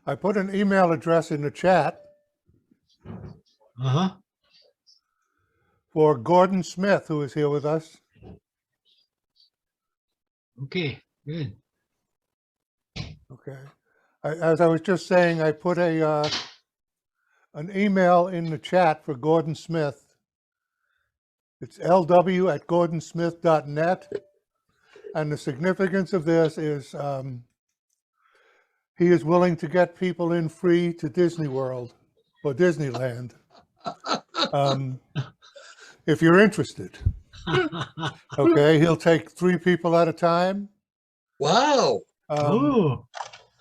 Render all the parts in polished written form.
I put an email address in the chat Uh-huh. for Gordon Smith, who is here with us. Okay, good. Okay. As I was just saying, I put an email in the chat for Gordon Smith. It's lw@gordonsmith.net. And the significance of this is he is willing to get people in free to Disney World or Disneyland. If you're interested. Okay, he'll take 3 people at a time. Wow. Oh,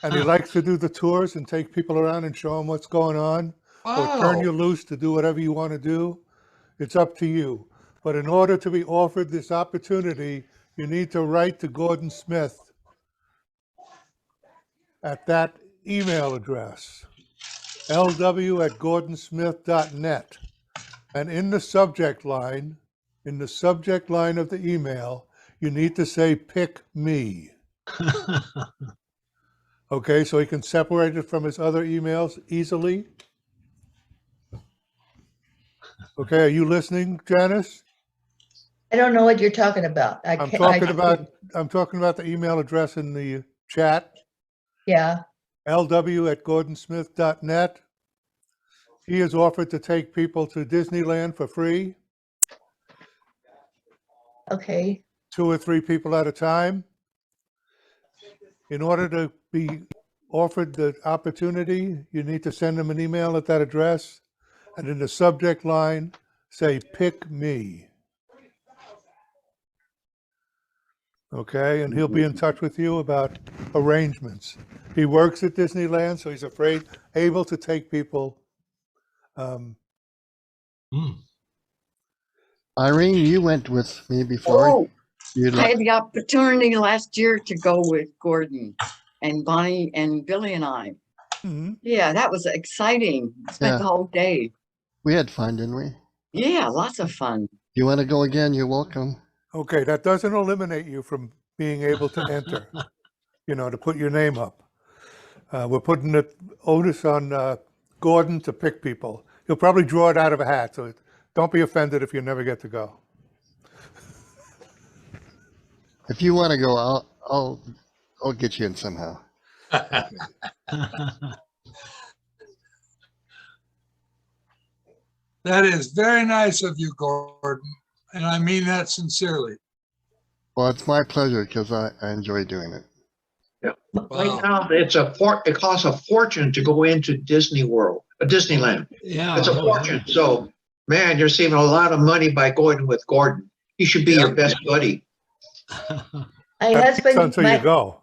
And he likes to do the tours and take people around and show them what's going on, or turn you Wow. loose to do whatever you want to do. It's up to you. But in order to be offered this opportunity, you need to write to Gordon Smith at that email address, lw@gordonsmith.net. And in the subject line of the email, you need to say, "Pick me." Okay, so he can separate it from his other emails easily. Okay, are you listening, Janice? I don't know what you're talking about. I'm talking about the email address in the chat, Yeah, lw@gordonsmith.net. He is offered to take people to Disneyland for free, okay. 2 or 3 people at a time. In order to be offered the opportunity, you need to send him an email at that address, and in the subject line, say, "Pick me." Okay, and he'll be in touch with you about arrangements. He works at Disneyland, so he's able to take people. Irene, you went with me before. Oh, You'd I like, had the opportunity last year to go with Gordon and Bonnie and Billy and I. Mhm. Yeah, that was exciting. Spent the Yeah. whole day. we had fun, didn't we? Yeah, lots of fun. You want to go again? You're welcome. Okay, that doesn't eliminate you from being able to enter, to put your name up. We're putting the onus on Gordon to pick people. He'll probably draw it out of a hat, so don't be offended if you never get to go. If you want to go, I'll get you in somehow. That is very nice of you, Gordon. And I mean that sincerely. Well, it's my pleasure because I enjoy doing it. Wow. Now, it costs a fortune to go into Disney World, Disneyland. Yeah. It's a fortune. So, man, you're saving a lot of money by going with Gordon. He should be your best buddy. My That's husband, until you go.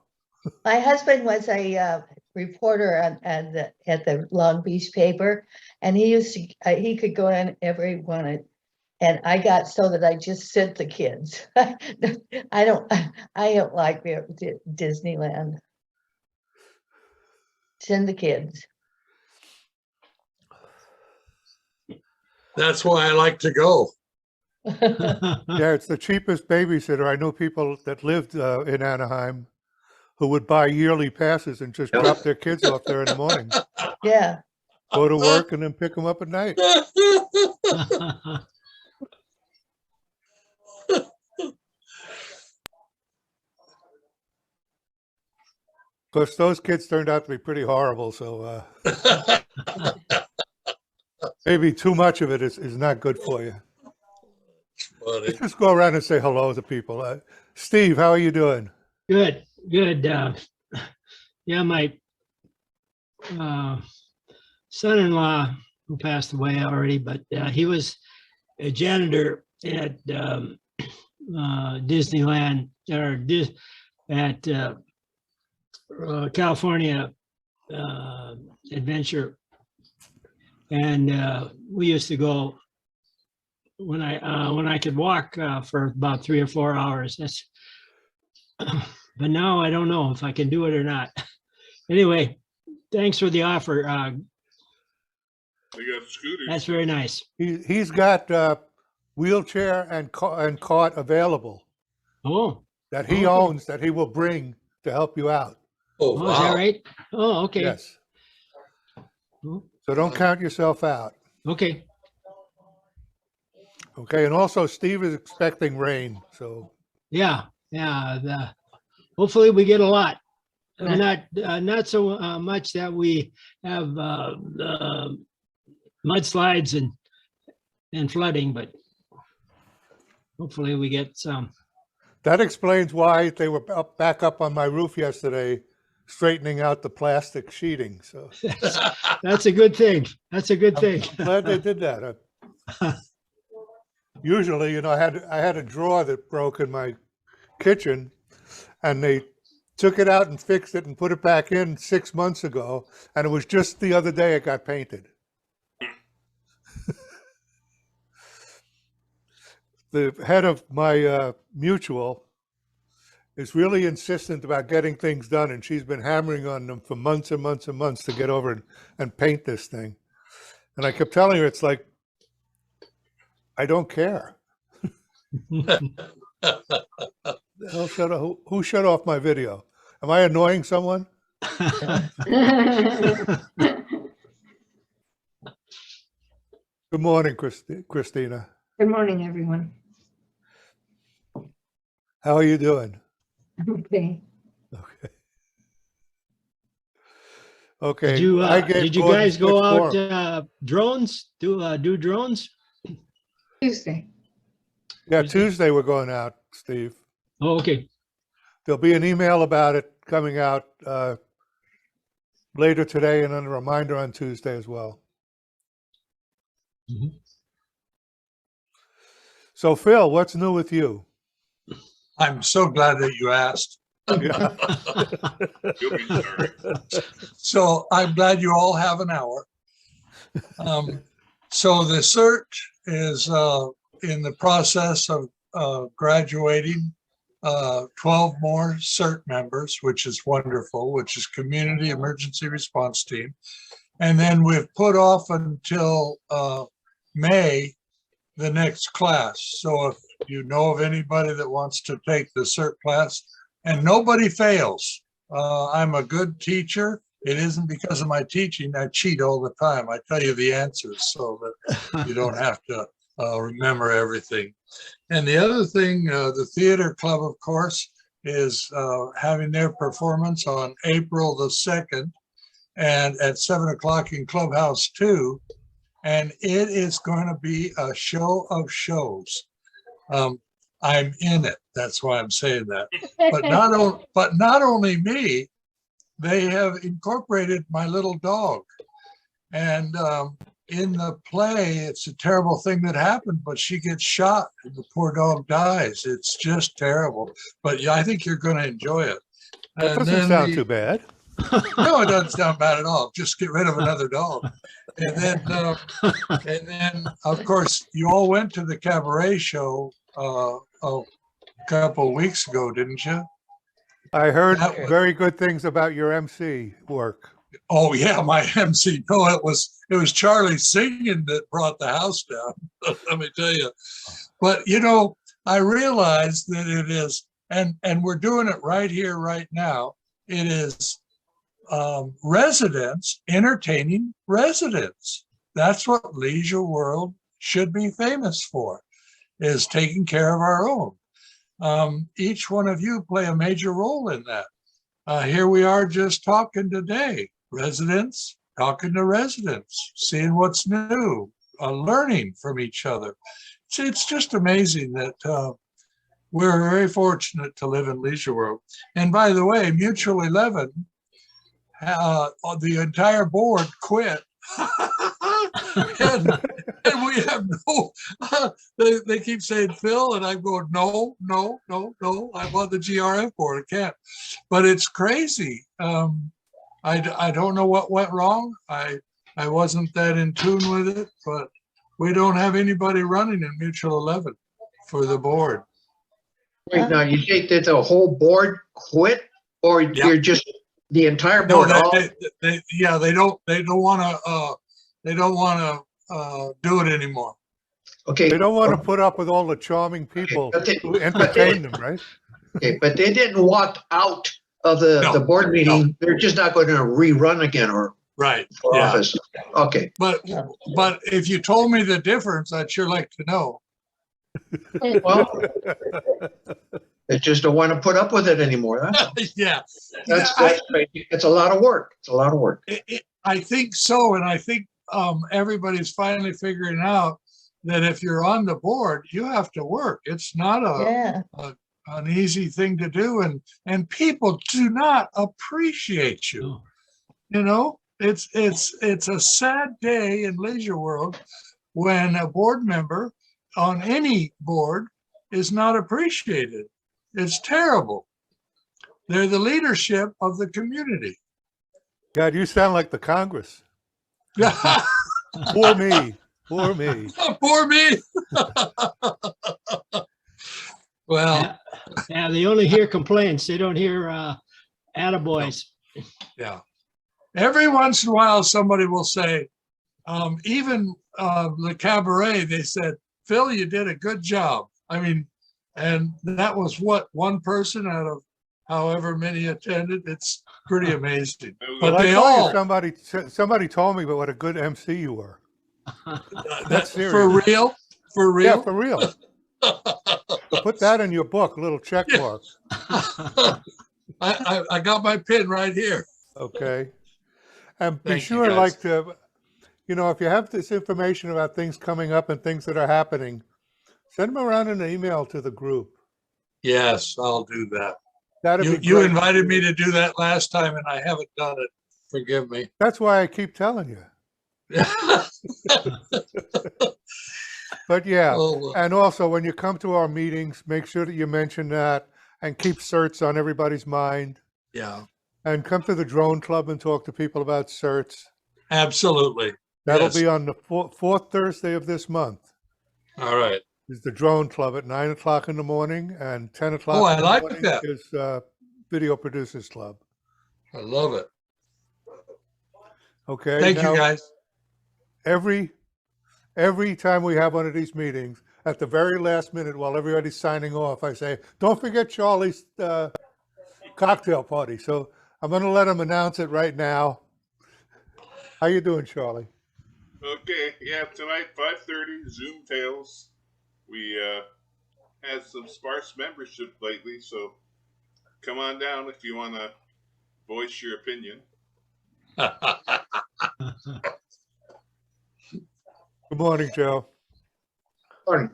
my husband was a reporter at the Long Beach paper, and he could go in every one. And I got so that I just sent the kids. I don't like Disneyland. Send the kids. That's why I like to go. Yeah, it's the cheapest babysitter. I know people that lived in Anaheim who would buy yearly passes and just drop their kids off there in the morning, Yeah. go to work, and then pick them up at night. Of course, those kids turned out to be pretty horrible, so maybe too much of it is not good for you. Funny. Let's just go around and say hello to people. Steve, how are you doing? Good. Yeah, my son-in-law, who passed away already, but he was a janitor at Disneyland or at California Adventure, and we used to go when I could walk for about 3 or 4 hours. But now I don't know if I can do it or not. Anyway, thanks for the offer. They got scooters. That's very nice. He's got wheelchair and cart available Oh, that he Okay. owns, that he will bring to help you out. Oh, is that wow. right? Oh, okay. Yes. So don't count yourself out. Okay. Okay, and also Steve is expecting rain, so Yeah. Hopefully we get a lot. Not so much that we have mudslides and flooding, but hopefully we get some. that explains why they were back up on my roof yesterday, straightening out the plastic sheeting. So That's a good thing. That's a good thing. I'm glad they did that. Usually, you know, I had a drawer that broke in my kitchen, and they took it out and fixed it and put it back in 6 months ago, and it was just the other day it got painted. The head of my mutual is really insistent about getting things done, and she's been hammering on them for months and months and months to get over and paint this thing. And I kept telling her, it's like, I don't care. Who shut off my video? Am I annoying someone? Good morning, Christina. Good morning, everyone. How are you doing? Okay. Okay. Okay. Did you Gordon guys go quick out form. drones? Do drones? Tuesday. Yeah, Tuesday we're going out, Steve. Oh, okay. There'll be an email about it coming out later today, and then a reminder on Tuesday as well. Mhm. So Phil, what's new with you? I'm so glad that you asked. Yeah. So I'm glad you all have an hour. So the CERT is in the process of graduating 12 more CERT members, which is wonderful, which is Community Emergency Response Team. And then we've put off until May the next class. So if you know of anybody that wants to take the CERT class, and nobody fails. I'm a good teacher. It isn't because of my teaching. I cheat all the time. I tell you the answers so that you don't have to remember everything. And the other thing, the theater club, of course, is having their performance on April the 2nd and at 7 o'clock in Clubhouse 2. And it is going to be a show of shows. I'm in it. That's why I'm saying that. But not only me, they have incorporated my little dog. And in the play, it's a terrible thing that happened, but she gets shot and the poor dog dies. It's just terrible. But yeah, I think you're going to enjoy it. That And doesn't then sound too bad. No, it doesn't sound bad at all. Just get rid of another dog. And then, of course, you all went to the cabaret show a couple of weeks ago, didn't you? I heard That was- very good things about your MC work. Oh yeah, my MC. No, it was Charlie singing that brought the house down. Let me tell you. But you know, I realized that it is, and we're doing it right here, right now. It is residents entertaining residents. That's what Leisure World should be famous for, is taking care of our own. Each one of you play a major role in that. Here we are just talking today, residents talking to residents, seeing what's new, learning from each other. It's just amazing that we're very fortunate to live in Leisure World. And by the way, Mutual 11, the entire board quit. and we have no, they keep saying Phil, and I'm going, no, I'm on the GRF board, I can't. But it's crazy. I don't know what went wrong. I wasn't that in tune with it, but we don't have anybody running in Mutual 11 for the board. Wait, now you think that the whole board quit, or you're just the entire No, board? all- they don't want to do it anymore. Okay, They don't want to put up with all the charming people but they- who entertain them, right? okay, but they didn't walk out of the No, board meeting. They're just not going to rerun again, or Right, for yeah. office. Okay, But if you told me the difference, I'd sure like to know. well, they just don't want to put up with it anymore. That's all. Yeah. That's I- crazy. It's a lot of work. It's a lot of work. I think so, and I think everybody's finally figuring out that if you're on the board, you have to work. It's not Yeah, an easy thing to do, and people do not appreciate you. No. You know, it's a sad day in Leisure World when a board member on any board is not appreciated. It's terrible. They're the leadership of the community. God, you sound like the Congress. For me, for me. Poor me. Well, Yeah, yeah, they only hear complaints. They don't hear attaboys. yeah. Every once in a while, somebody will say, even the cabaret, they said, Phil, you did a good job. I mean, and that was what, one person out of however many attended. It's pretty amazing. But Well, I they told all, you, somebody told me about what a good MC you were. that's for serious. real, for Yeah, real. for real. So put that in your book, a little check Yeah. mark. I got my pin right here. Okay. And be Thank you, sure, guys. like to, if you have this information about things coming up and things that are happening, send them around in an email to the group. Yes, I'll do that. That'd be You great. invited me to do that last time and I haven't done it. Forgive me. That's why I keep telling you. But yeah, Oh, and also when you come to our meetings, make sure that you mention that and keep certs on everybody's mind. yeah, And come to the drone club and talk to people about certs. absolutely. That'll Yes. be on the fourth Thursday of this month. All right. Is the drone club at 9 o'clock in the morning, and 10 o'clock. Oh, I in the like morning that. Is Video Producers Club. I love it. Okay. Thank you, now, guys. Every time we have one of these meetings, at the very last minute, while everybody's signing off, I say, "Don't forget Charlie's cocktail party." So I'm going to let him announce it right now. How you doing, Charlie? Okay, yeah, tonight 5:30 Zoom Tales. We had some sparse membership lately, so come on down if you want to voice your opinion. Good morning, Joe. Morning.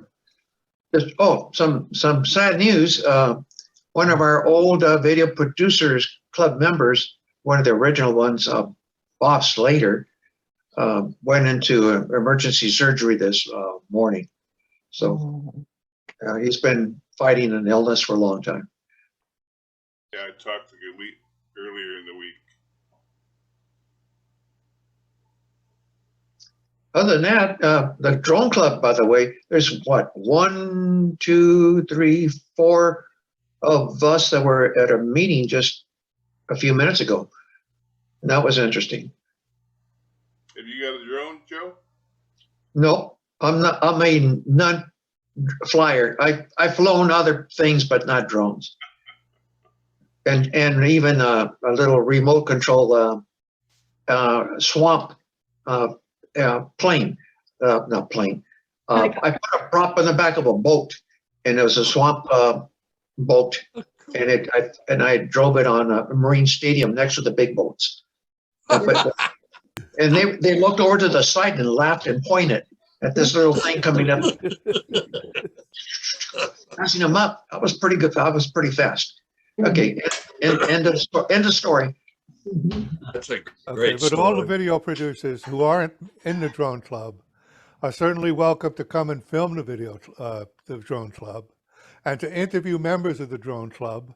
Some sad news. One of our old Video Producers Club members, one of the original ones, Bob Slater, went into emergency surgery this morning. So he's been fighting an illness for a long time. Yeah, I talked to you earlier in the week. Other than that, the drone club, by the way, there's what, 1, 2, 3, 4 of us that were at a meeting just a few minutes ago. And that was interesting. Have you got a drone, Joe? No, I'm not. I'm a non-flyer. I've flown other things, but not drones. And even a little remote control swamp plane, not plane. I put a prop in the back of a boat, and it was a swamp boat, and I drove it on a marine stadium next to the big boats. And they looked over to the side and laughed and pointed at this little thing coming up, passing them up. That was pretty good. I was pretty fast. Okay, end of story. That's a Okay, great but all the story. video producers who aren't in the drone club are certainly welcome to come and film the drone club, and to interview members of the drone club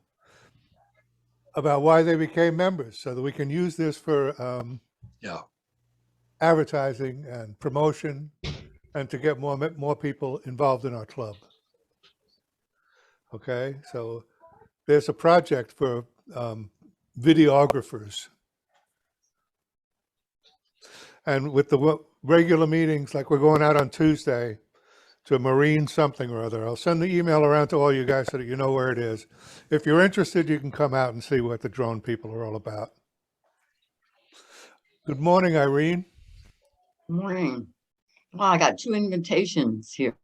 about why they became members, so that we can use this for Yeah. advertising and promotion, and to get more people involved in our club. Okay, so there's a project for videographers. And with the regular meetings, like we're going out on Tuesday to Marine something or other, I'll send the email around to all you guys so that you know where it is. If you're interested, you can come out and see what the drone people are all about. Good morning, Irene. Morning. Well, I got 2 invitations here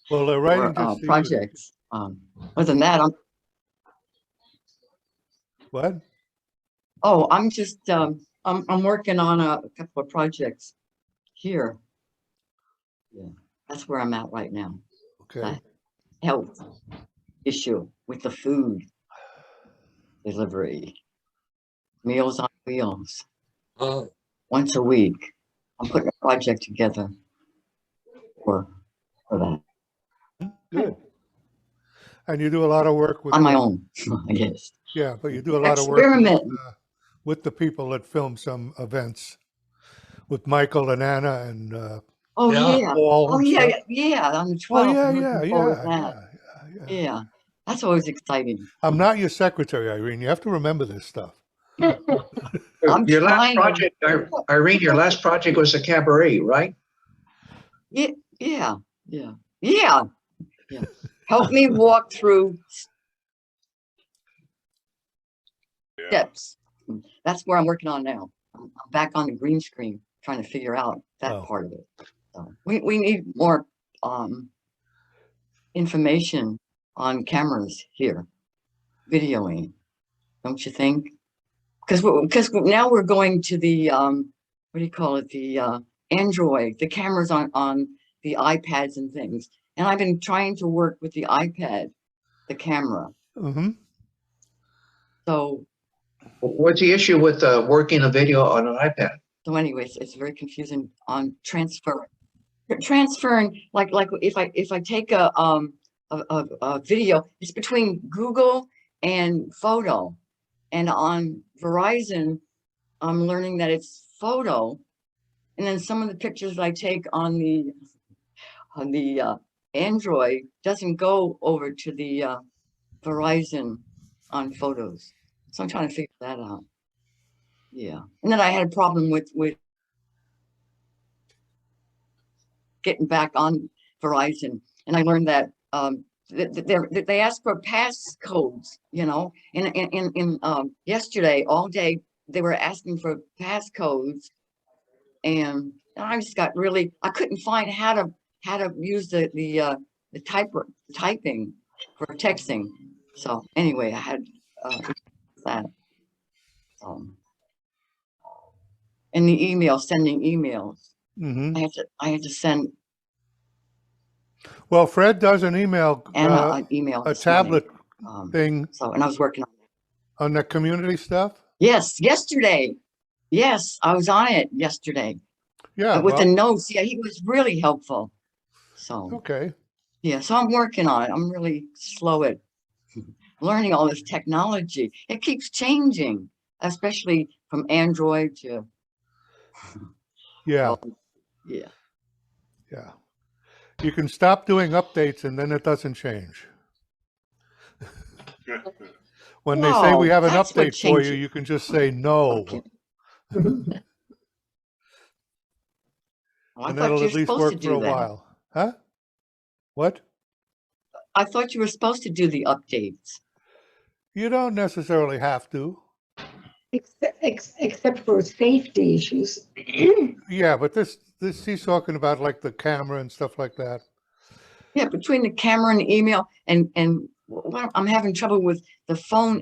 Well, they're writing for just to you. projects. Other than that, What? I'm just I'm working on a couple of projects here. Yeah, that's where I'm at right now. Okay. Health issue with the food delivery, Meals on Wheels, once a week. I'm putting a project together for that Good. And you do a lot of work with on my the- own, I guess. Yeah, but you do a lot of work with, Experiment. with the people that film some events, with Michael and Anna and Oh, Yeah. yeah. Paul. Oh, and yeah, stuff. yeah, on the Oh 12th. yeah, I'm yeah, looking forward to yeah, that. yeah. Yeah, that's always exciting. I'm not your secretary, Irene. You have to remember this stuff. I'm Your last trying. project, Irene, your last project was a cabaret, right? Yeah, yeah, yeah, yeah, yeah. Help me walk through Yeah. steps. That's where I'm working on now. I'm back on the green screen, trying to figure out that Oh. part of it. So we need more information on cameras here, videoing, don't you think? Because now we're going to the what do you call it? The Android, the cameras on the iPads and things. And I've been trying to work with the iPad, the camera. Mm-hmm. So What's the issue with working a video on an iPad? so anyways, it's very confusing on transferring like if I take a video, it's between Google and photo, and on Verizon I'm learning that it's photo, and then some of the pictures I take on the Android doesn't go over to the Verizon on photos. So I'm trying to figure that out. Yeah, and then I had a problem with getting back on Verizon, and I learned that they ask for passcodes, you know, in yesterday all day they were asking for passcodes, and I just got really, I couldn't find how to use the typing for texting. So anyway, I had that. And the email, sending emails. Mm-hmm. I had to send Well, Fred does an email, Anna an email. a this morning. tablet thing So, and I was working on it. on the community stuff. Yes, yesterday. Yes, I was on it yesterday. Yeah. With the well, notes. Yeah, he was really helpful. So, okay. yeah, so I'm working on it. I'm really slow at learning all this technology. It keeps changing, especially from Android to, Yeah. yeah. Yeah. You can stop doing updates and then it doesn't change. When they say we No, have an that's what update for you, changes. you can just say no. Okay. Well, I And thought that'll you were at least supposed to work for a do that. while. Huh? What? I thought you were supposed to do the updates. You don't necessarily have to. Except for safety issues. Yeah, but this he's talking about like the camera and stuff like that. Yeah, between the camera and the email and what I'm having trouble with the phone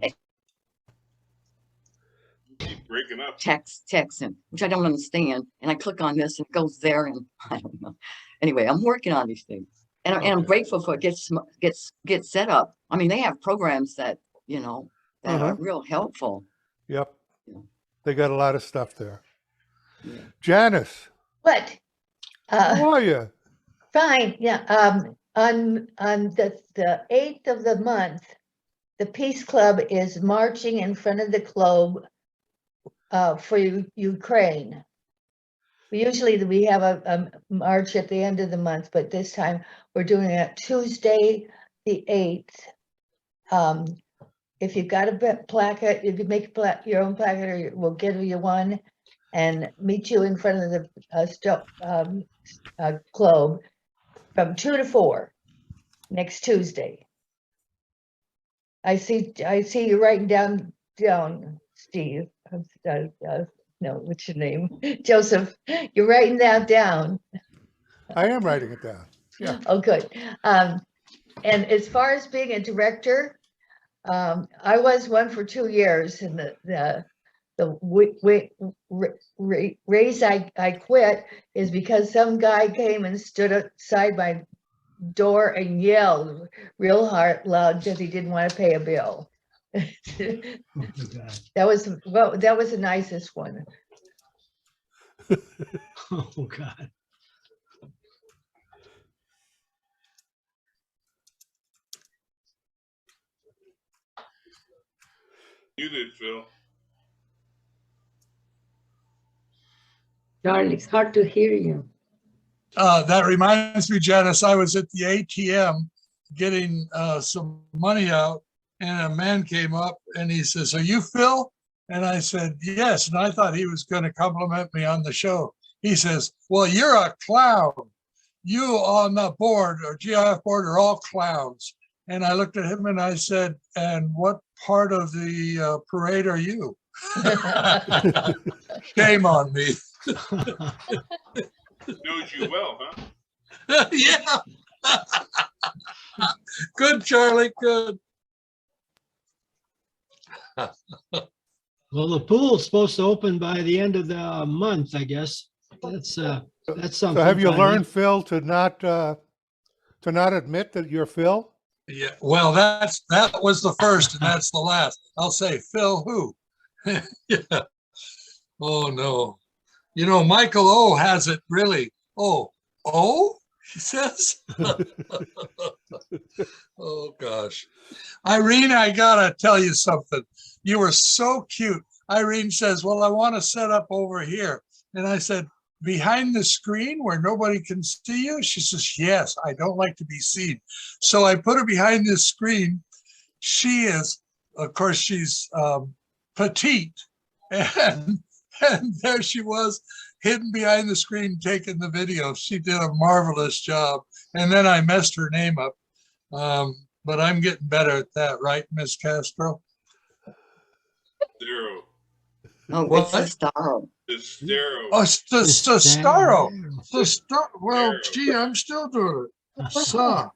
Keep breaking up. texting, which I don't understand. And I click on this and it goes there, and I don't know. Anyway, I'm working on these things, and I'm Okay. grateful for it gets set up. I mean, they have programs that, you know, that are real helpful. Yep. Yeah. They got a lot of stuff there. Yeah. Janice, What? how are you? Fine, yeah, on the 8th of the month, the Peace Club is marching in front of the globe for Ukraine. Usually we have a march at the end of the month, but this time we're doing it Tuesday, the 8th. If you've got a placard, you can make your own placard, or we'll give you one and meet you in front of the globe from 2 to 4 next Tuesday. I see you writing down Steve, no, what's your name? Joseph, you're writing that down. I am writing it down. Yeah. Oh, good. And as far as being a director, I was one for 2 years, and the raise I quit is because some guy came and stood outside my door and yelled real loud because he didn't want to pay a bill. Oh, God. That was the nicest one. Oh, God. You did, Phil. Charlie, it's hard to hear you. That reminds me, Janice, I was at the ATM getting some money out, and a man came up and he says, "Are you Phil?" And I said, "Yes." And I thought he was going to compliment me on the show. He says, "Well, you're a clown. You on the board or GIF board are all clowns." And I looked at him and I said, "And what part of the parade are you?" Shame on me. Knows you well, huh? Yeah. Good, Charlie, good. Well, the pool's supposed to open by the end of the month, I guess. That's something. So have you finally. learned, Phil, to not admit that you're Phil? Yeah, well, that was the first and that's the last. I'll say, Phil who? Yeah. Oh, no. You know, Michael O has it really. Oh, he says. Oh, gosh. Irene, I gotta tell you something. You were so cute. Irene says, "Well, I want to set up over here." And I said, "Behind the screen where nobody can see you?" She says, "Yes, I don't like to be seen." So I put her behind this screen. She is, of course, she's petite. And there she was, hidden behind the screen, taking the video. She did a marvelous job. And then I messed her name up. But I'm getting better at that, right, Miss Castro? 0. Oh, What? it's a star. It's 0. Oh, it's the Staro. There. The star. Well, gee, I'm still doing it. So,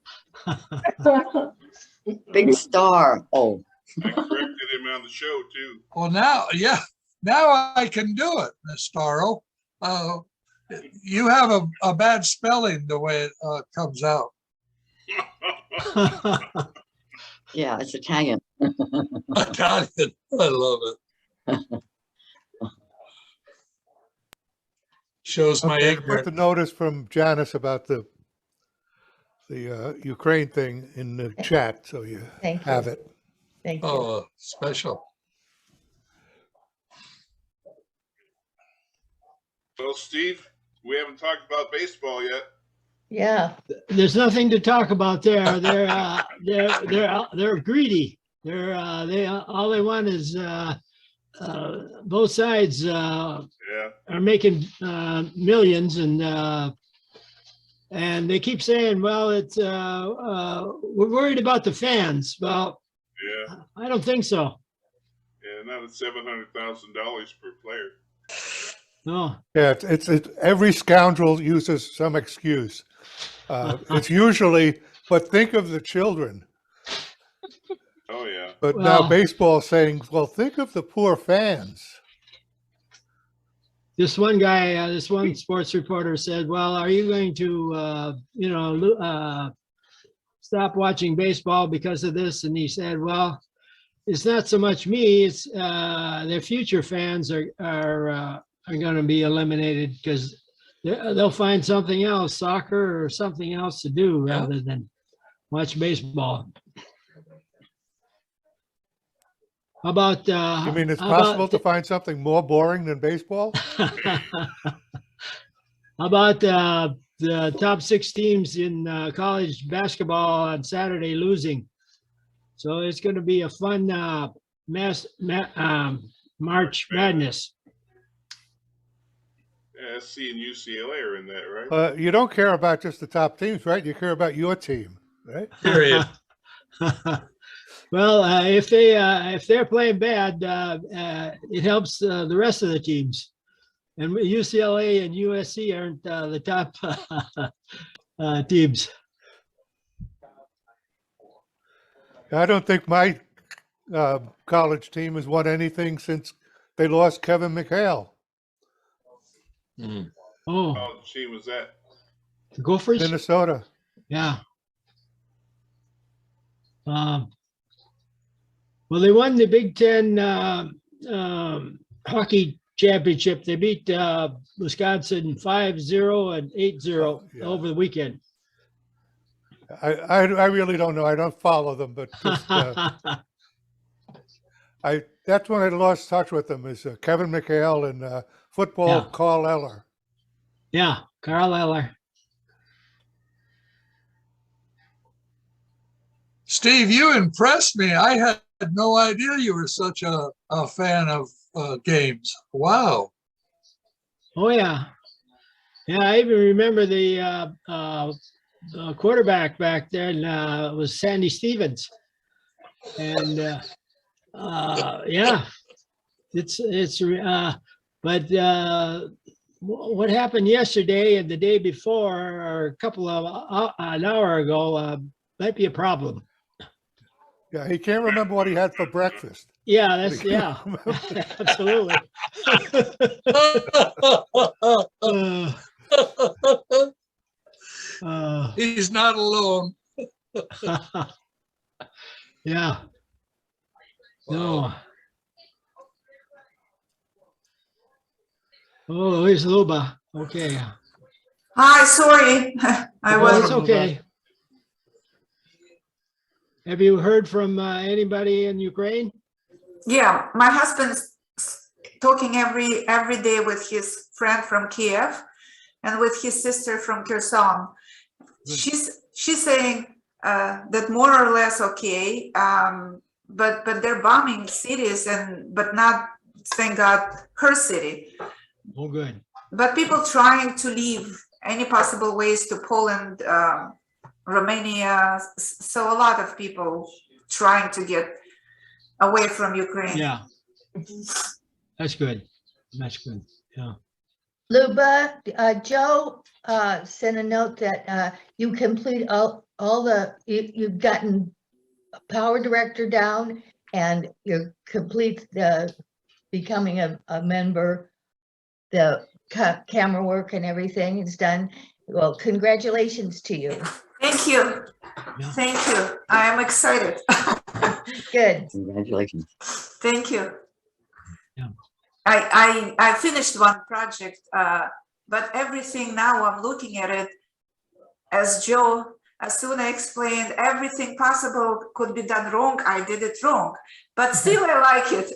Big star. Oh, I corrected him on the show, too. well, now, yeah, now I can do it, Miss Staro. You have a bad spelling the way it comes out. yeah, it's Italian. Italian. I love it. Shows my Okay, put the ignorance. notice from Janice about the Ukraine thing in the chat, so you Thank you. have it. Thank you. Oh, special. Well, Steve, we haven't talked about baseball yet. Yeah, There's nothing to talk about there. They're greedy. All they want is both sides Yeah. are making millions, and they keep saying, "Well, it's we're worried about the fans." Well, Yeah. I don't think so. Yeah. Not at $700,000 per player. No. Yeah, it's every scoundrel uses some excuse. It's usually, but think of the children. Oh, yeah. But now Well- baseball saying, well, think of the poor fans. This one guy, this one sports reporter said, "Well, are you going to, stop watching baseball because of this?" And he said, "Well, it's not so much me. It's their future fans are going to be eliminated because they'll find something else, soccer or something else to do rather than watch baseball." How about? You mean it's how possible about- to find something more boring than baseball? How about the top 6 teams in college basketball on Saturday losing? So it's going to be a fun March Madness. Yeah, SC and UCLA are in that, right? You don't care about just the top teams, right? You care about your team, right? Period. Well, if they're playing bad, it helps the rest of the teams. And UCLA and USC aren't the top teams. I don't think my college team has won anything since they lost Kevin McHale. Oh, Oh, she was that. the Gophers? Minnesota. Yeah. Well, they won the Big Ten hockey championship. They beat Wisconsin 5-0 and 8-0 Yeah. over the weekend. I really don't know. I don't follow them, but just, that's when I lost touch with them is Kevin McHale and football Yeah. Carl Eller. Yeah, Carl Eller. Steve, you impressed me. I had no idea you were such a fan of games. Wow. Oh yeah, yeah. I even remember the quarterback back then was Sandy Stevens, and yeah, but what happened yesterday and the day before, or a couple of an hour ago, might be a problem. Yeah, he can't remember what he had for breakfast. Yeah, that's yeah, absolutely. He's not alone. Yeah. No. Oh, here's Luba. Okay. Hi, sorry. I Well, was it's okay. Have you heard from anybody in Ukraine? yeah, my husband's talking every day with his friend from Kiev and with his sister from Kherson. She's saying that more or less okay, but they're bombing cities but not, thank God, her city. Oh, good. But people trying to leave any possible ways to Poland, Romania, so a lot of people trying to get away from Ukraine. Yeah. That's good. That's good. Yeah. Luba, Joe sent a note that you complete you've gotten power director down and you complete the becoming a member. The camera work and everything is done. Well, congratulations to you. Thank you. Yeah. Thank you. I am excited. Good. Congratulations. Thank you. Yeah. I finished one project, but everything now I'm looking at it as Joe, as soon as I explained everything possible could be done wrong, I did it wrong, but still I like it.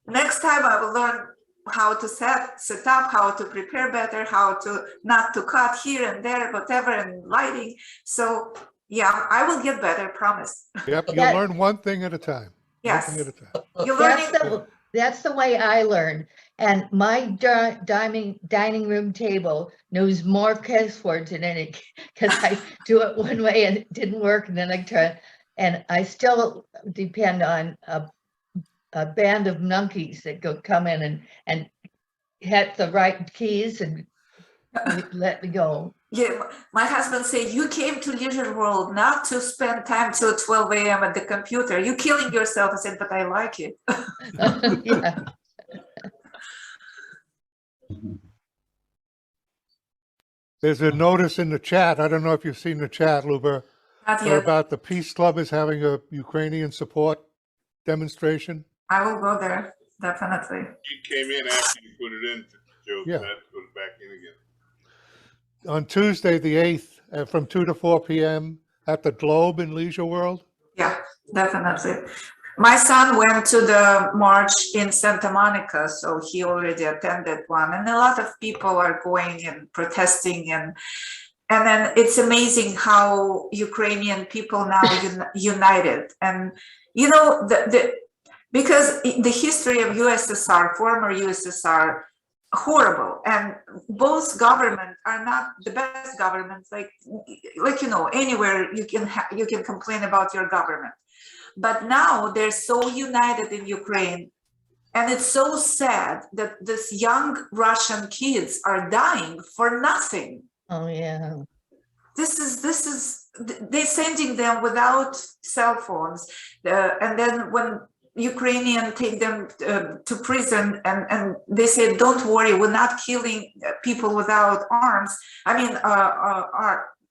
Next time I will learn how to set up, how to prepare better, how to not to cut here and there, whatever, and lighting. So yeah, I will get better, promise. Yep, you'll That- learn one thing at a time. One Yes, thing at a time. you're learning. That's the way I learn. And my dining room table knows more cuss words in it because I do it one way and it didn't work, and then I try, and I still depend on a band of monkeys that come in and hit the right keys and let me go. Yeah, my husband said, you came to Leisure World not to spend time till 12 a.m. at the computer. You're killing yourself. I said, but I like it. Yeah. There's a notice in the chat. I don't know if you've seen the chat, Luba, Not yet. about the Peace Club is having a Ukrainian support demonstration. I will go there, definitely. You came in after you put it in, Joe. Yeah. So I had to put it back in again. On Tuesday, the 8th, from 2 to 4 p.m. at the Globe in Leisure World. Yeah, definitely. My son went to the march in Santa Monica, so he already attended one. And a lot of people are going and protesting. And then it's amazing how Ukrainian people now united. And, you know, because the history of USSR, former USSR, horrible. And both government are not the best governments. Like anywhere you can complain about your government, but now they're so united in Ukraine, and it's so sad that these young Russian kids are dying for nothing. Oh, yeah. This is they're sending them without cell phones, and then when Ukrainian take them to prison, and they say, don't worry, we're not killing people without arms. I mean,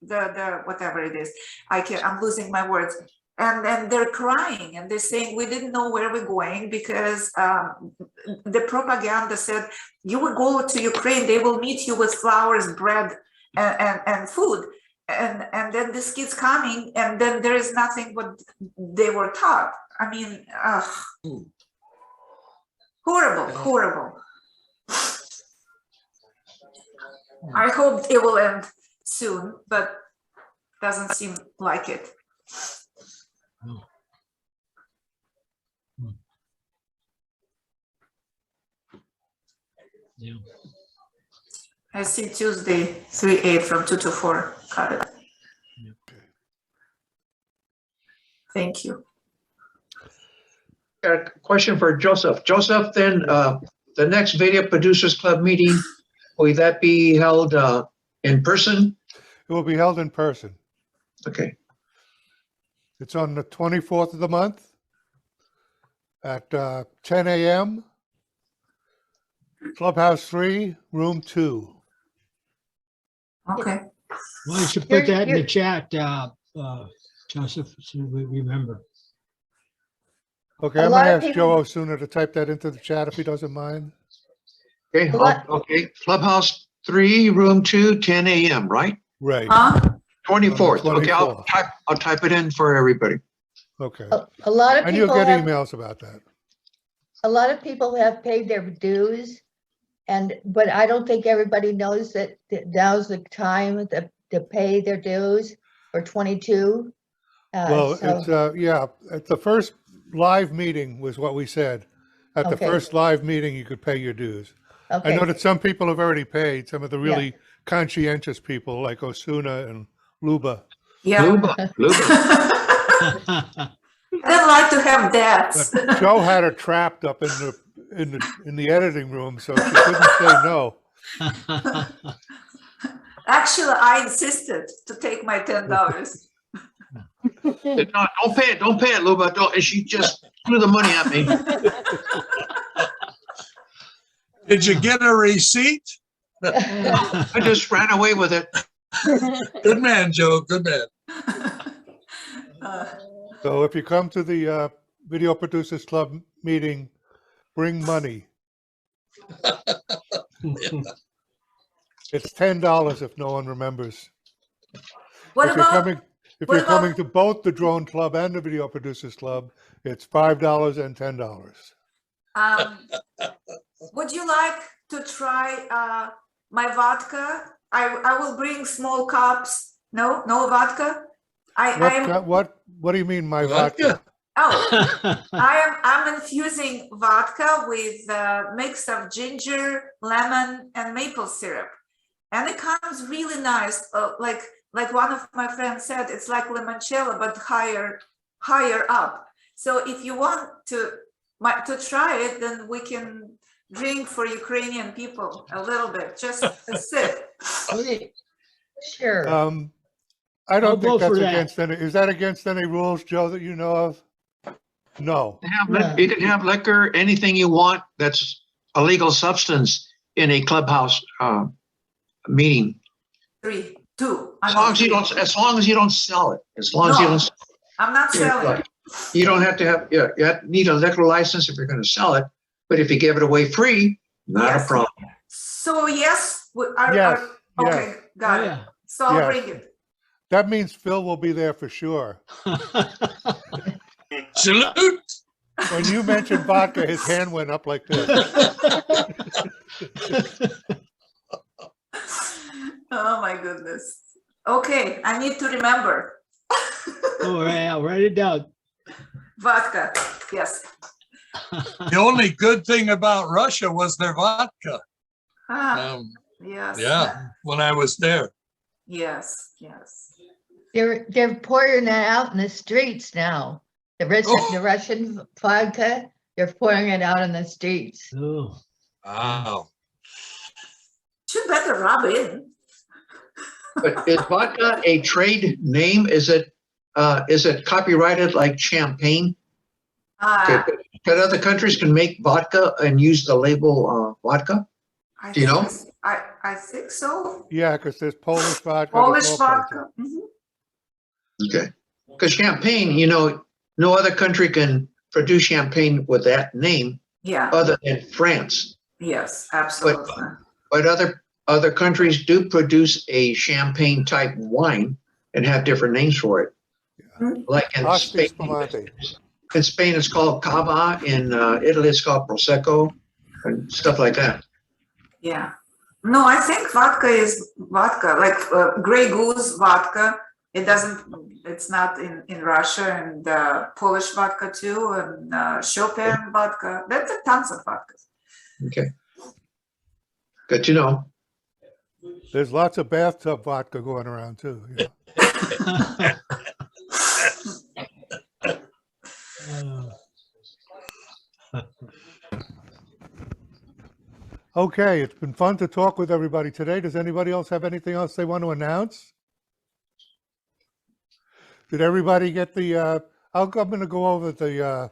the whatever it is, I'm losing my words. And then they're crying and they're saying, we didn't know where we're going because the propaganda said, you will go to Ukraine, they will meet you with flowers, bread, and food. And then this kid's coming, and then there is nothing what they were taught. I mean, horrible, horrible. I hope it will end soon, but doesn't seem like it. Yeah. I see Tuesday, 3/8 from 2 to 4. Got it. Thank you. Got a question for Joseph. Joseph, then the next Video Producers Club meeting, will that be held in person? It will be held in person. Okay. It's on the 24th of the month at 10 a.m. Clubhouse 3, room 2. Okay. Well, you should You're- put that in the you're- chat, Joseph, so we remember. Okay, A I'm lot gonna of ask Joe Osuna to type that into the chat if he doesn't mind. Okay, okay. Clubhouse 3, room 2, 10 a.m., right? Right, Huh? 24th. Okay, 24th. I'll type it in for everybody. okay. A lot of And you'll people get have, emails about that. a lot of people have paid their dues. But I don't think everybody knows that now's the time to pay their dues for 22. Well, So- it's, yeah, at the first live meeting was what we said. At the Okay. first live meeting, you could pay your dues. I Okay, know that some people have already paid, some of the really conscientious people like Osuna and Luba. Yeah. Luba. I don't like to have debts. But Joe had her trapped up in the editing room, so she couldn't say no. Actually, I insisted to take my $10. No, don't pay it, Luba. Don't. And she just threw the money at me. Did you get a receipt? I just ran away with it. Good man, Joe, good man. So if you come to the Video Producers Club meeting, bring money. It's $10 if no one remembers. What If you're about, coming, if what you're coming about- to both the Drone Club and the Video Producers Club, it's $5 and $10. would you like to try my vodka? I will bring small cups. No vodka? What do you mean, my vodka? Vodka? Oh, I'm infusing vodka with a mix of ginger, lemon, and maple syrup, and it comes really nice. Like one of my friends said, it's like limoncello but higher up. So if you want to try it, then we can drink for Ukrainian people a little bit, just a sip. Okay, sure. I I'll don't go think that's for that. against any, is that against any rules, Joe, that you know of? No. You can have liquor, anything you want that's a legal substance in a clubhouse meeting. 3, 2. As long as you don't sell it. As long as you No. don't. I'm not selling. You don't have to have, need a liquor license if you're going to sell it, but if you give it away free, not a Yes. problem. So yes, Yes, okay, yes. got Oh, it. yeah. So I'll Yes. bring it. That means Phil will be there for sure. Salute. When you mentioned vodka, his hand went up like this. Oh my goodness. Okay, I need to remember. All right, I'll write it down. Vodka, yes. The only good thing about Russia was their vodka. Yes. Yeah, when I was there. Yes, yes. They're pouring that out in the streets now. The Oh. Russian vodka, they're pouring it out in the streets. Oh, Wow. You better rub in. But is vodka a trade name? Is it copyrighted like champagne? Uh, That other countries can make vodka and use the label vodka? I Do you know? think- I think so. Yeah, because there's Polish vodka. there's Polish all kinds of- vodka. Mhm. Okay. Because champagne, you know, no other country can produce champagne with that name Yeah, other than France. yes, absolutely. But other countries do produce a champagne type wine and have different names for it. Like in Asti Spain, Spumante. in Spain it's called cava. In Italy it's called prosecco and stuff like that. Yeah. No, I think vodka is vodka, like Grey Goose vodka. It's not in Russia, and Polish vodka too, and Chopin vodka. There's tons of vodkas. Okay. Good to know. There's lots of bathtub vodka going around too. Yeah. Okay, it's been fun to talk with everybody today. Does anybody else have anything else they want to announce? Did everybody get the, I'm going to go over the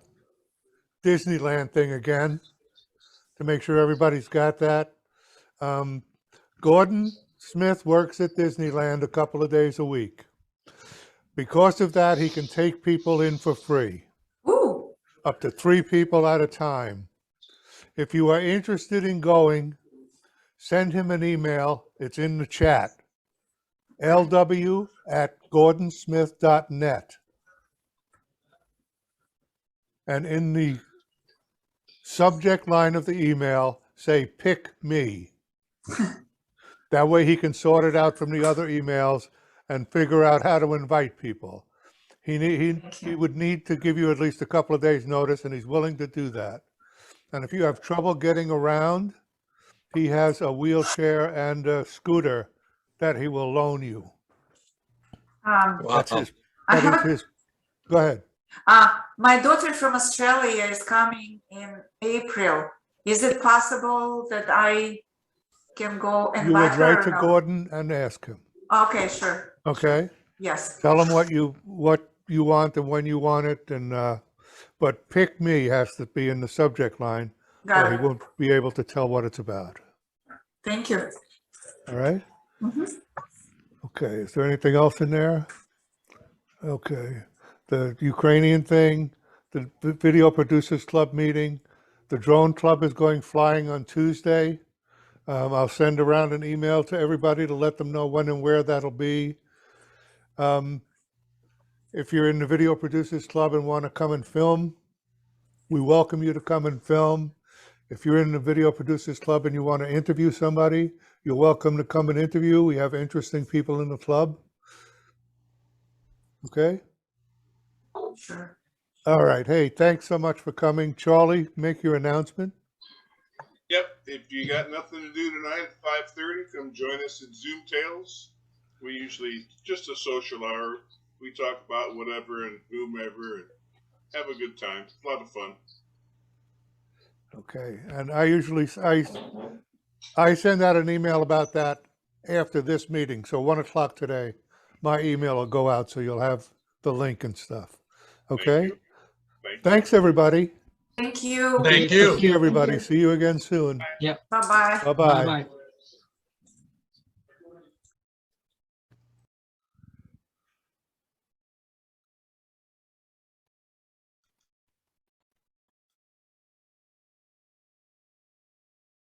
Disneyland thing again to make sure everybody's got that. Gordon Smith works at Disneyland a couple of days a week. Because of that, he can take people in for free, Ooh, up to 3 people at a time. If you are interested in going, send him an email. It's in the chat. lw@gordonsmith.net. And in the subject line of the email, say, pick me. That way he can sort it out from the other emails and figure out how to invite people. He would need to give you at least a couple of days' notice, and he's willing to do that. And if you have trouble getting around, he has a wheelchair and a scooter that he will loan you. That's his, I that have is his, go ahead. my daughter from Australia is coming in April. Is it possible that I can go You invite would her? write or to no? Gordon and ask him, Okay, sure. okay? Yes. Tell him what you want and when you want it, and but pick me has to be in the subject line, Got or he it. won't be able to tell what it's about. Thank you. All right? Mhm. Okay, is there anything else in there? Okay, the Ukrainian thing, the Video Producers Club meeting, the drone club is going flying on Tuesday. I'll send around an email to everybody to let them know when and where that'll be. If you're in the Video Producers Club and want to come and film, we welcome you to come and film. If you're in the Video Producers Club and you want to interview somebody, you're welcome to come and interview. We have interesting people in the club. Okay? Sure. All right. Hey, thanks so much for coming. Charlie, make your announcement. Yep. If you got nothing to do tonight at 5:30, come join us at Zoom Tales. We usually just a social hour. We talk about whatever and whomever and have a good time. It's a lot of fun. Okay. And I usually, I send out an email about that after this meeting. So 1 o'clock today, my email will go out so you'll have the link and stuff. Okay? you. Thank you. Thanks, everybody. Thank you. Thank you. See everybody. See you again soon. Bye-bye. Bye-bye. bye-bye.